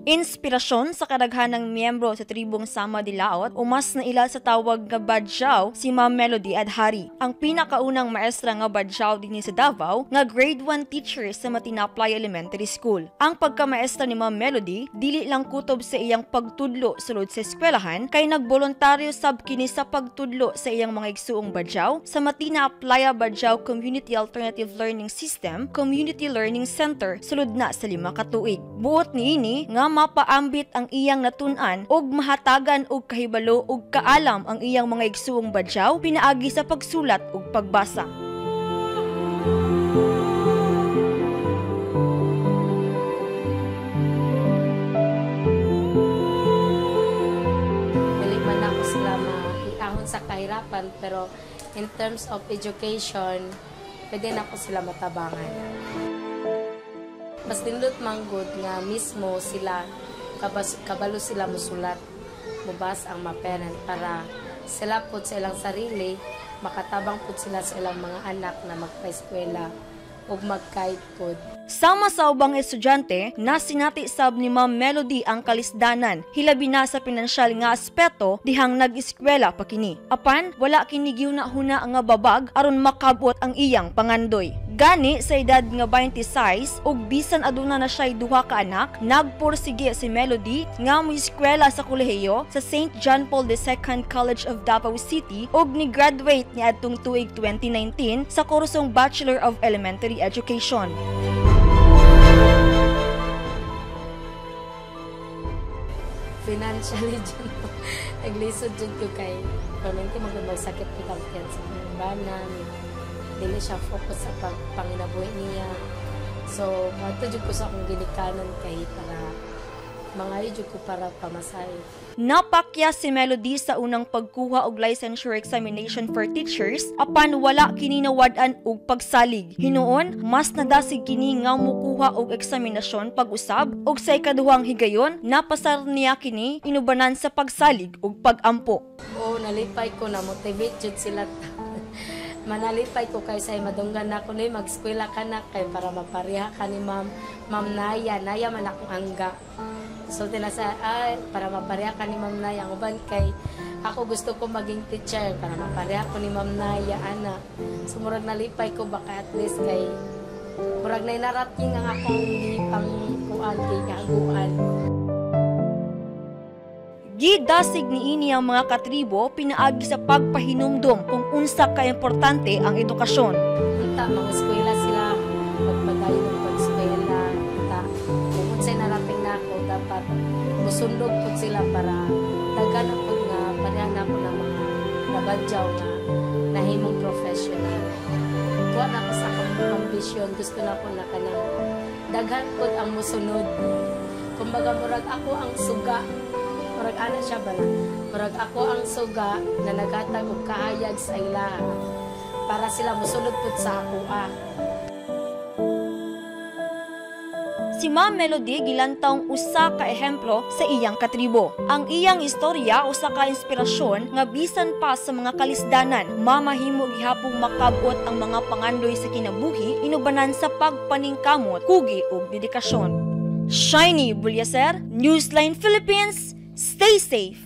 Inspirasyon sa kadaghanang miyembro sa tribong Sama de Laot o mas naila sa tawag nga Badjao si Ma'am Melody Adhari, ang pinakaunang maestra nga Badjao dinhi sa Davao nga grade 1 teacher sa Matinaplay Elementary School. Ang pagkamaestra ni Ma'am Melody dili lang kutob sa iyang pagtudlo sulod sa eskwelahan kay nagboluntaryo sab kini sa pagtudlo sa iyang mga igsuong Badjao sa Matinaplay Badjao Community Alternative Learning System Community Learning Center sulod na sa 5 ka tuig. Buot niini nga mapaambit ang iyang natun-an ug mahatagan og kahibalo ug kaalam ang iyang mga igsuong Badjao pinaagi sa pagsulat ug pagbasa. Dili man ako sila makiahon sa kahirapan, pero in terms of education, pwede na ako sila matabangan. Mas nindot manggod nga mismo sila kabalo sila musulat, mubas ang mga parent para sila po sa ilang sarili makatabang po sila sa ilang mga anak na magpa-eskwela ug mag-guide po. Sama sa ubang estudyante, nasinati sab ni Ma'am Melody ang kalisdanan, hilabi na sa pinansyal nga aspeto dihang nag-eskwela pa kini. Apan, wala kini giuna-huna nga babag aron makabot ang iyang pangandoy. Gani sa edad nga 26 ug bisan aduna na siya'y duha ka anak, nagpursige si Melody nga moeskwela sa kolehiyo sa St. John Paul II College of Davao City ug ni-graduate niadtong tuig 2019 sa kursong Bachelor of Elementary Education. Financially dyan po, naglisod dyan ko kay permanente magsakit ko kampiyan sa banan. Dili siya focus sa panginabuhi niya. So, mato dyan ko sa akong ginikanan kay para mangayo dyan ko para pamasay. Napakya si Melody sa unang pagkuha og licensure examination for teachers apan wala kini nawad-an og pagsalig. Hinuon, mas nadasig kini nga mukuha og eksaminasyon pag-usab og sa ikaduhang higayon napasar niya kini inubanan sa pagsalig og pag-ampo. Oo, nalipay ko na motivate jud sila. Manalipay ko kay say madunggan na ko ni mag-eskwela ka na kay para mapareha ka ni Ma'am Naya man akong angga. So tinasa para mapareha ka ni Ma'am Naya ang uban kay ako gusto ko maging teacher para mapareha ko ni Ma'am Naya ana. So murag nalipay ko baka at least kay murag na narating ang akong pang kuan kay kaguan. Gidasig niini ang mga katribo pinaagi sa pagpahinumdom kung unsa ka importante ang edukasyon. Unta mga eskwela sila pagpadayon ng pag-eskwela unta kung unsay narating nako dapat musundog pud sila para daghan pud nga pareha nako ng mga nabadyaw na nahimong professional. Kuha na ko sa akong ambisyon, gusto na ko na kanang daghan pud ang musunod. Kumbaga murag ako ang suga. Murag ana siya bala. Murag ako ang suga na naghatag og kahayag sa ila para sila mosulod pud sa akoa. Si Ma'am Melody gilantawng usa ka ehemplo sa iyang katribo. Ang iyang istorya usa ka inspirasyon nga bisan pa sa mga kalisdanan, mamahimo gihapong makabot ang mga pangandoy sa kinabuhi inubanan sa pagpaningkamot, kugi ug dedikasyon. Shiny Bulyaser, Newsline Philippines. Stay safe.